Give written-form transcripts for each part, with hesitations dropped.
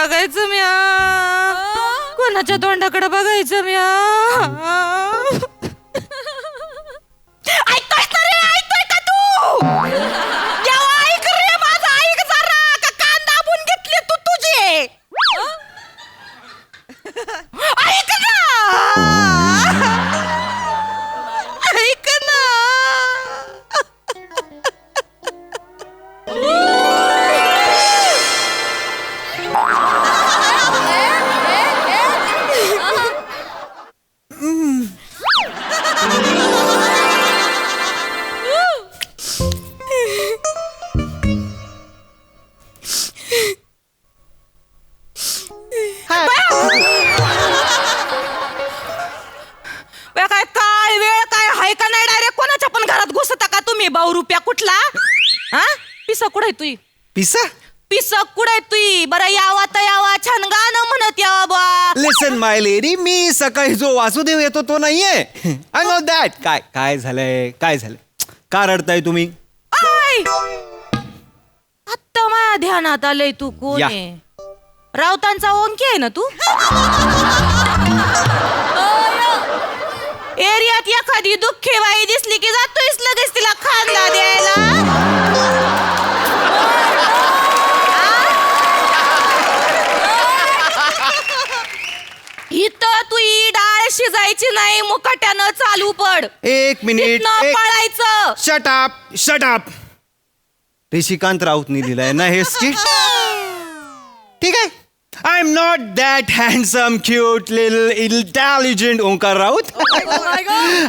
बघायचं म्या, कोणाच्या तोंडाकडे बघायचं म्या. ऐकतोय का रे, ऐकतोय का तू? देवा ऐक रे माझा, ऐक जरा, का कान दाबून घेतले तू तुझे. ऐक ना, ऐक ना. काय वेळ काय हाय का नाही, डायरेक्ट कोणाच्या पण घरात घुसता का तुम्ही? भाऊ रुपया कुठला? हा पिसा कुठे तुई? पिसा पिसा कुठे तुई? बरं यावा तर यावा, छान गाणं म्हणत यावा बा. लिसन माय लेडी, मी सकाळी जो वासुदेव येतो तो नाहीये. I know that. काय काय झालंय, काय झालंय, का रडताय तुम्ही? आय आत्ता माझ्या ध्यानात आलंय तू कोण या. आहे. राऊतांचा ओंकी आहे ना तू? एरियात एखादी दुःखी बाई दिसली की जातोयस लगेच तिला खांदा द्यायला. इथं तू ही डाळ शिजायची नाही, मुकाट्यानं चालू पड. एक मिनिट, इथनं पळायचं. Shut up. ऋषिकांत राऊतनी लिहिलंय ना हे स्किट. ठीक आहे. I am not that handsome cute lil intelligent Omkar Raut.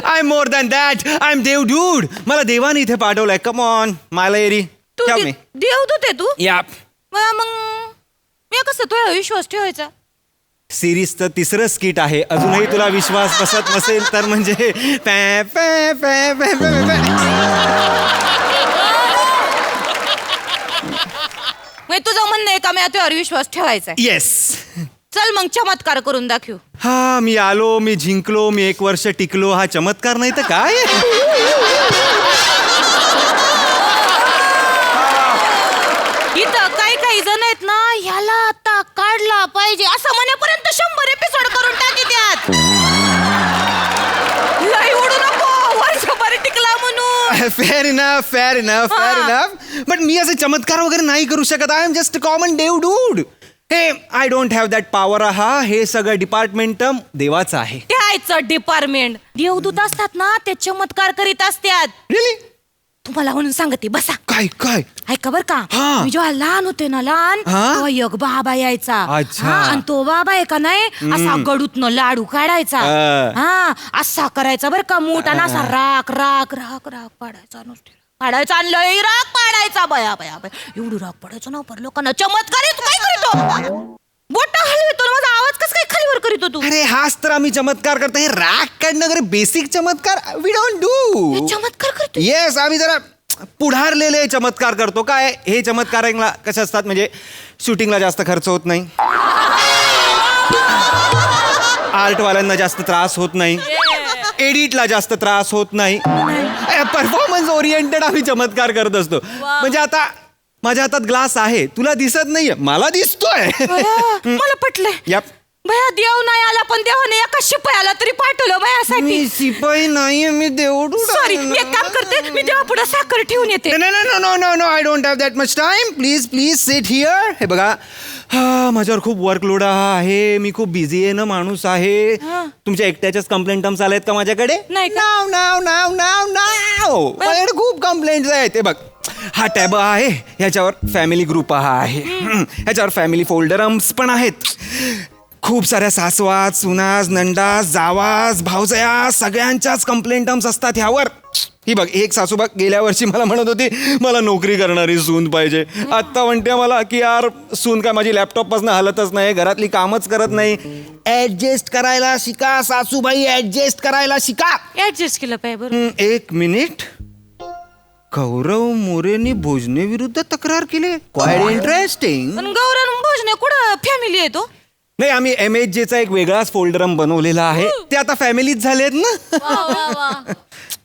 I am more than that. I am देव डूड. मला देवाने इथे पाठवलंय. Come on मालाएरी. तू देवदूत आहे तू? या. मग मी कसं तुझ्या विश्वास ठेवायचा? सिरीजचं तिसरं स्किट आहे. अजूनही तुला विश्वास बसत नसेल तर म्हणजे पॅ पॅ पॅ पॅ पॅ पॅ. तुझं म्हणणं आहे का मी तुझ्यावर विश्वास ठेवायचा? येस. चल मग चमत्कार करून दाखव. हा, मी आलो, मी जिंकलो, मी 1 वर्ष टिकलो. हा चमत्कार नाही तर काय? इथं काही जण आहेत ना, ह्याला आता काढला पाहिजे असं म्हणेपर्यंत 100 एपिसोड करून टाकी त्यात. लई उडू नको, वर्षभर टिकला म्हणून. Fair enough. बट मी असे चमत्कार वगैरे नाही करू शकत. आय एम जस्ट कॉमन देव डूड. हे I don't have that power. हे सगळं डिपार्टमेंट देवाचं आहे. त्याचं डिपार्टमेंट. देवदूत असतात ना, ते चमत्कार करीत असतात. रिअली? तुम्हाला म्हणून सांगते, बसा. काय ऐका बर का, मी जेव्हा लहान होते ना, तेव्हा एक बाबा यायचा. अच्छा. आणि तो बाबा आहे का नाही, असा गडूतनं लाडू काढायचा. असा करायचा बर का, मोठा ना असा राख पाडायचा नुसते पाडायचा आणि लई राग पाडायचा. बया एवढी राग पडायचं ना, पर लोकांना चमत्कार येतो. काय करीतो? बोटा हलवितो. माझा आवाज कस काय खालीवर करीतो तू? अरे हाच तर आम्ही चमत्कार करतो. हे राग काढणं वगैरे बेसिक चमत्कार वी डोंट डू. चमत्कार करतो? येस, आम्ही जरा पुढारलेले चमत्कार करतो. काय हे चमत्कार कसे असतात म्हणजे शूटिंगला जास्त खर्च होत नाही, आर्टवाल्यांना जास्त त्रास होत नाही, एडिटला जास्त त्रास होत नाही, परफॉर्मन्स ओरिएंटेड आम्ही चमत्कार करत असतो. म्हणजे आता माझ्या हातात ग्लास आहे, तुला दिसत नाहीये, मला दिसतोय. मला पटलंय. भया देव नाही आला पण देवाने एका शिपायाला तरी पाठवलं माझ्यासाठी. मी शिपाई नाहीये, मी देवडू. सॉरी, मी एक काम करते, मी देवा पुढे साखर ठेवून येते. No, I don't have that much time. Please sit here. हे बघा, माझ्यावर खूप वर्कलोड आहे, मी खूप बिझी आहे ना माणूस आहे. तुमच्या एकट्याच्याच कंप्लेंट टर्म्स आलेत का माझ्याकडे? नाही. माझ्याकडे खूप कंप्लेंट्स आहेत. हे बघ, हा टॅब आहे, ह्याच्यावर फॅमिली ग्रुप आहे, ह्याच्यावर फॅमिली फोल्डरम्स पण आहेत. खूप साऱ्या सासवास, सुनास, नंदास, जावास, भावजया सगळ्यांच्याच कंप्लेंटम्स असतात ह्यावर. ही बघ, एक सासू बघ गेल्या वर्षी मला म्हणत होती मला नोकरी करणारी सून पाहिजे. आत्ता म्हणते मला की यार सून काय माझी लॅपटॉपपासून हलतच नाही, घरातली कामच करत नाही. ऍडजस्ट करायला शिका सासूबाई, ऍडजस्ट करायला शिका. ऍडजस्ट केलं पाहिजे. एक मिनिट. गौरव मोरेंनी भोजने विरुद्ध तक्रार केली. Quite interesting. गौरव भोजने कुठं फॅमिली येतो? नाही, आम्ही MHJचा एक वेगळाच फोल्डरम बनवलेला आहे. ते आता फॅमिलीच झालेत ना.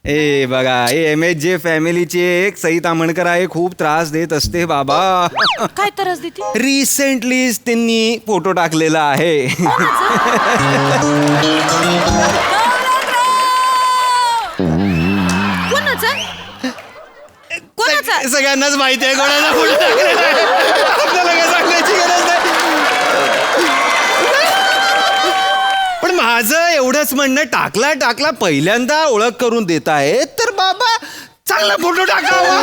ए बघा, MHJ फॅमिलीची एक सई तामणकर आहे, खूप त्रास देत असते बाबा. काय त्रास देते? रिसेंटलीच त्यांनी फोटो टाकलेला आहे. कोणाचा? सगळ्यांनाच माहिती आहे कोणाचा फोटो टाकलेला आहे. आपल्याला काय सांगायची गरज नाही. पण माझं एवढंच म्हणणं, टाकला पहिल्यांदा ओळख करून देत आहे तर बाबा चांगला फोटो टाकावा.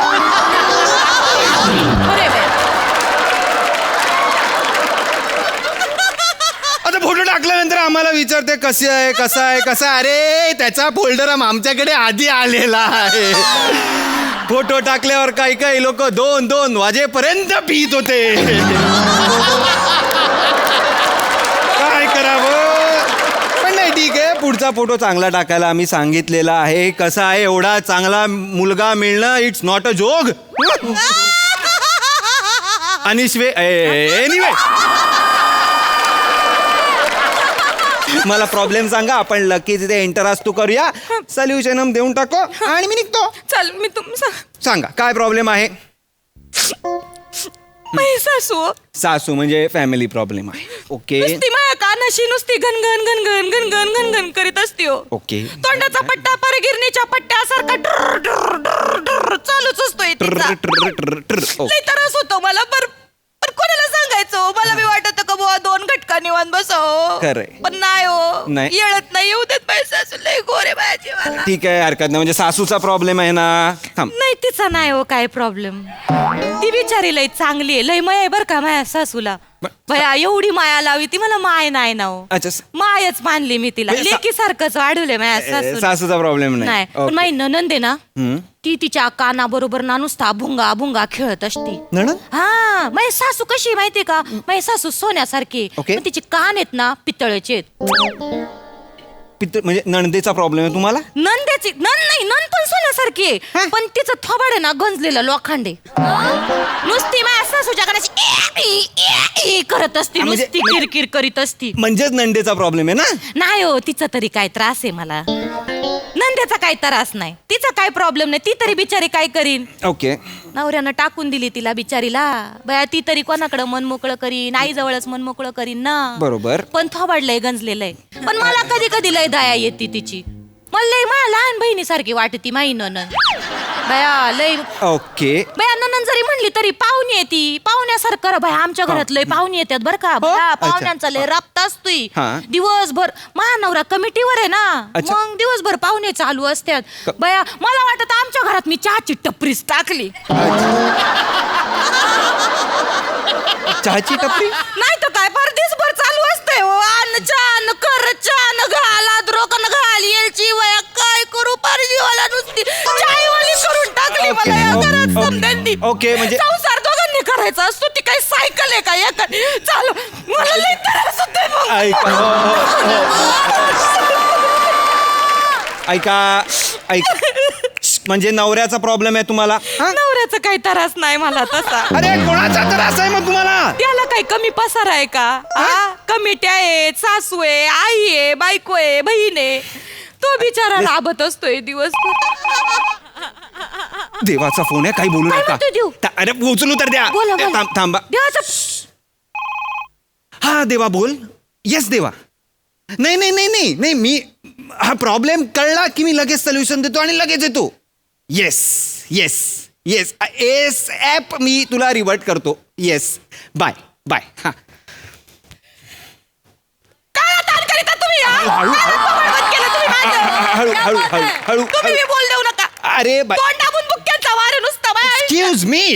आता फोटो टाकल्यानंतर आम्हाला विचारते कसा आहे. अरे त्याचा फोल्डर आमच्याकडे आधी आलेला आहे. फोटो टाकल्यावर काही लोक 2-2 वाजेपर्यंत पित होते. काय करावं. पण नाही, ठीक आहे, पुढचा फोटो चांगला टाकायला आम्ही सांगितलेला आहे. कसा आहे, एवढा चांगला मुलगा मिळणं it's not a Jog. Anyway, मला प्रॉब्लेम सांगा, आपण लकी तिथे एंटर असतो करूया, सोल्युशन देऊन टाको आणि मी निघतो. चल, मी सांगा काय प्रॉब्लेम आहे. सासू म्हणजे फॅमिली प्रॉब्लेम आहे. ओके. नुसती माझ्या कानाशी नुसती घन करीत असते. ओके. तोंडाचा पट्टा पर गिरणीच्या पट्ट्यासारखा चालूच असतोय. लई त्रास होतो मला. पण कोणाला सांगायचं? मला मी वाटत का बुवा 2 घटका निवांत बसाव. खरंय. पण नाही हो, नाही. येळत नाही येऊ देत पैसा. लई गोरे माझ्या जीवाला. ठीक आहे, हरकत नाही. म्हणजे सासूचा प्रॉब्लेम आहे ना. थांब. नाही, तिचा नाही हो काय प्रॉब्लेम. ती बिचारी लई चांगली आहे. लई माया आहे बर का माझ्या सासूला. भया एवढी माया लावी ती, मला माय नाही ना हो. अच्छा. मायच मानली मी तिला. लेकी सारखंच वाढवले माझ्या सासूचा प्रॉब्लेम नाही. पण माझी ननंद आहे ना, ती तिच्या काना बरोबर ना नुसता भुंगा खेळत असते. हा, माझी सासू कशी माहितीये का? माझी सासू सोन्यासारखी. पण तिचे कान आहेत ना पितळेचे आहेत. म्हणजे नणदेचा प्रॉब्लेम आहे तुम्हाला? नंदेची नंद पण सोन्यासारखी आहे, पण तिचं थोबाड आहे ना गंजलेलं लोखंडे. नुसती माझ्या सासूच्या कानाची करत असते, नुसती किरकिर करीत असती. म्हणजेच नंदेचा प्रॉब्लेम आहे ना? नाही हो, तिचा तरी काय त्रास आहे मला. नंदेचा काय त्रास नाही, तिचा काय प्रॉब्लेम नाही. ती तरी बिचारी काय करीन. ओके. नवऱ्यानं टाकून दिली तिला बिचारीला. बया ती तरी कोणाकडे मन मोकळं करीन, आई जवळच मन मोकळं करीन ना. बरोबर. पण थोबाडलंय, गंजलेलं आहे. पण मला कधी कधी लय दया येते तिची. मला लय माझ्या लहान बहिणीसारखी वाटती माई ननंद. बया लय. ओके. बया ननंद जरी म्हणली तरी पाहुणी येते. पाहुण्यासारखं बया आमच्या घरात लय पाहुणी येतात बरं का. बया पाहुण्यांचा लय राबता असतोय दिवसभर. महानवरा कमिटीवर आहे ना, मग दिवसभर पाहुणे चालू असतात. बया मला वाटत आमच्या घरात मी चहाची टपरीच टाकली. चहाची टपरी नाही तर काय, फार दिवसभर चालू असतंय. अन्न छान कर, छान घाल, अद्रकन घाल, येलची वया काय करू. फार जीवाला नुसती चायवाली करून टाकली मला या घरात समजांनी. ओके. म्हणजे संसार दोघांनी करायचा असतो. ती काही सायकल आहे का एका चालू. मला लई त्रास होतोय. ऐका. म्हणजे नवऱ्याचा प्रॉब्लेम आहे तुम्हाला? नवऱ्याचा काही त्रास नाही मला तसा. अरे कोणाचा त्रास आहे मग तुम्हाला? त्याला काही कमी पसार आहे का? कमिट्या आहेत, सासू आहे, आई आहे, बायको आहे, बहीण आहे. तो बिचारा राबत असतोय दिवसभर. देवाचा फोन आहे, काही बोलू नका. अरे उचलू तर द्या. थांबा. हा देवा बोल. येस देवा. नाही मी हा प्रॉब्लेम कळला की मी लगेच सोल्युशन देतो आणि लगेच येतो. येस ऍप मी तुला रिवर्ट करतो. Yes bye. हा काय ताण करीता तुम्ही? हळू बोल देऊ नका. अरे तोंडातून बुक्क्यांचा वार नुसता.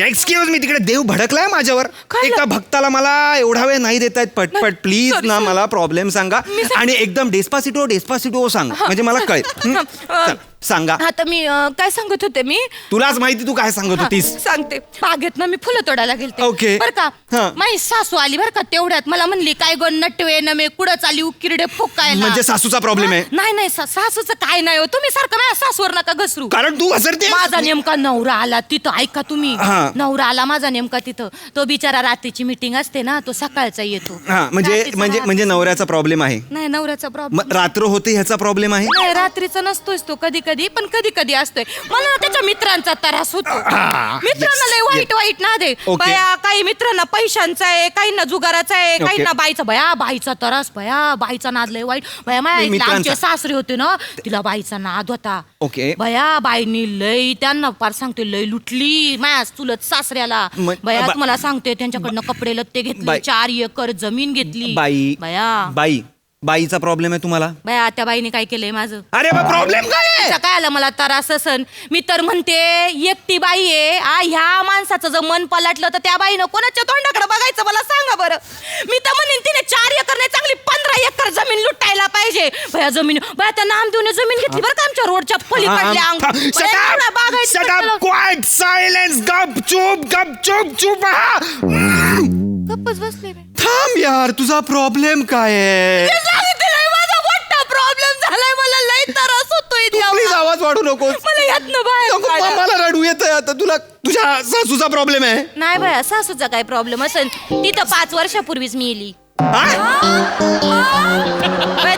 एक्सक्यूज मी तिकडे देव भडकलाय माझ्यावर. एका भक्ताला मला एवढा वेळ नाही देतायत. पटपट प्लीज ना, मला प्रॉब्लेम सांगा आणि एकदम डेस्पासिटो सांगा म्हणजे मला कळेल. सांगा. हा तर मी काय सांगत होते मी तुलाच माहिती तू काय सांगत होतीस. सांगते. बागेत ना मी फुलं तोडायला गेलते. ओके. बर का हा. माझी सासू आली बर का तेवढ्यात मला म्हणली काय गो नटवे नमे कुठं चाली उकिरडे फुकायला. म्हणजे सासूचा प्रॉब्लेम आहे. नाही नाही सासूचं काय नाही हो तुम्ही सारखं माझ्या सासूवर नका घसरू. कारण तू घसरते. माझा नेमका नवरा आला तिथं ऐका तुम्ही. हा. नवरा आला माझा नेमका तिथं. तो बिचारा रात्रीची मीटिंग असते ना तो सकाळचा येतो. हा म्हणजे रात्रीचा म्हणजे म्हणजे नवऱ्याचा प्रॉब्लेम आहे. नाही नवऱ्याचा प्रॉब्लेम मग रात्र होते ह्याचा प्रॉब्लेम आहे. नाही रात्रीचा नसतोच तो कधी कधी पण कधी कधी असतोय. मला ना त्याच्या मित्रांचा त्रास होतो. मित्रांना लय वाईट वाईट ना दे ओके. बया. काही मित्रांना पैशांचा आहे काहींना जुगाराचा आहे ओके. काहींना बाईचा बया बाईचा त्रास बया बाईचा नाद लय वाईट बया. माझ्या मित्रांचा. आमचे सासरे होते ना तिला बाईचा नाद होता. ओके. बया बाईनी लय त्यांना फार सांगते लय लुटली माझ्या चुलत सासऱ्याला. बया तुम्हाला सांगते त्यांच्याकडनं कपडे लत्ते घेतले बाई. 4 एकर जमीन घेतली. बाई बया बाईचा प्रॉब्लेम आहे तुम्हाला. बया त्या बाईने काय केलंय माझं. अरे मग प्रॉब्लेम काय आहे? तिचा काय आला मला त्रास असन. मी तर म्हणते एकटी बाई आहे ह्या माणसाचं जर मन पलटलं तर त्या बाईनं कोणाच्या तोंडाकडे बघायचं मला सांगा बरं. मी तर म्हणेन तिने 4 एकर नाही चांगली 15 एकर जमीन लुटायला पाहिजे. भया जमीन भया त्या नाम देऊन जमीन घेतली बरं का आमच्या रोडच्या पलीकडल्या गप्पच बसले. थांब यार तुझा प्रॉब्लेम काय आहे. माझा मोठा प्रॉब्लेम झालाय मला लय त्रास होतोय. प्लीज आवाज वाढू नकोस. मला यातनं बाहेर नको, काढा. मला रडू येतंय आता. तुला तुझ्या सासूचा प्रॉब्लेम आहे. नाही बाया सासूचा काय प्रॉब्लेम असेल तिथं 5 वर्षापूर्वीच मी येली.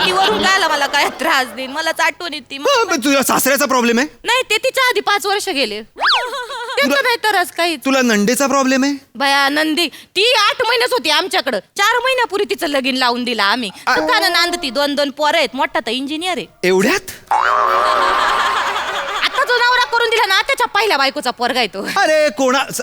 ती वरून काय आला मला काय त्रास देईन मला आठवण येते. तुझ्या सासऱ्याचा प्रॉब्लेम आहे. नाही ते तिच्या आधी 5 वर्ष गेले. त्याचं नाही त्रास काही. तुला नंडेचा प्रॉब्लेम आहे. बया नंदी ती 8 महिन्याच होती आमच्याकडं. 4 महिन्यापूर्वी तिचं लगीन लावून दिला आम्ही. सुखानं नांदती 2 पोरं आहेत. मोठा तर इंजिनियर आहे. एवढ्यात आता जो नवरा करून दिला ना त्याच्या पहिल्या बायकोचा पोरगा आहे तो. अरे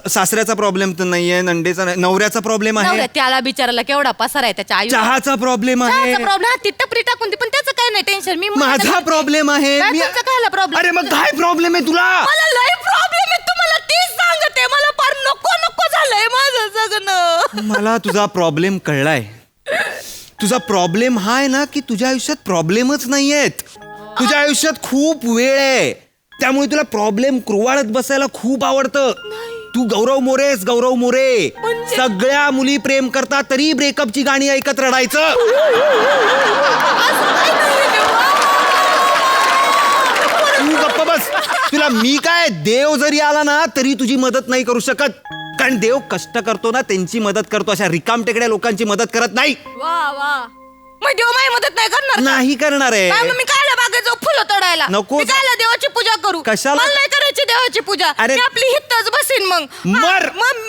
सासऱ्याचा प्रॉब्लेम तर नाहीये. नंडेचा नाही. नवऱ्याचा प्रॉब्लेम आहे. नवऱ्या त्याला बिचाराला केवढा पसार आहे त्याच्या आयुष्यात. चहाचा प्रॉब्लेम आहे. प्रॉब्लेम ती टपरी टाकून ती पण त्याचं काय नाही टेन्शन. मी माझा प्रॉब्लेम आहे. काय प्रॉब्लेम. अरे मग काय प्रॉब्लेम आहे तुला. मला लय प्रॉब्लेम आहे तुम्हाला तीच सांगते. मला फार नको नको झालंय माझं जगणं. मला तुझा प्रॉब्लेम कळलाय. तुझा प्रॉब्लेम हा आहे ना की तुझ्या आयुष्यात प्रॉब्लेमच नाहीयेत. तुझ्या आयुष्यात खूप वेळ आहे त्यामुळे तुला प्रॉब्लेम कुरवाळत बसायला खूप आवडतं. तू गौरव मोरेस. गौरव मोरे सगळ्या मुली प्रेम करतात तरी ब्रेकअपची गाणी ऐकत रडायचं. तू गप्प बस. तुला मी काय देव जरी आला ना तरी तुझी मदत नाही करू शकत. कारण देव कष्ट करतो ना त्यांची मदत करतो. अशा रिकामटेकड्या लोकांची मदत करत नाही. वा वा मग देव माझी मदत नाही करणार. नाही करणार आहे. काय मग मी कायला बागेत जाऊ फुलं तोडायला. नको. मी कायला देवाची पूजा करू. कशाला? मला नाही करायची देवाची पूजा. अरे. मी आपली हितच बसीन मग. मर. मग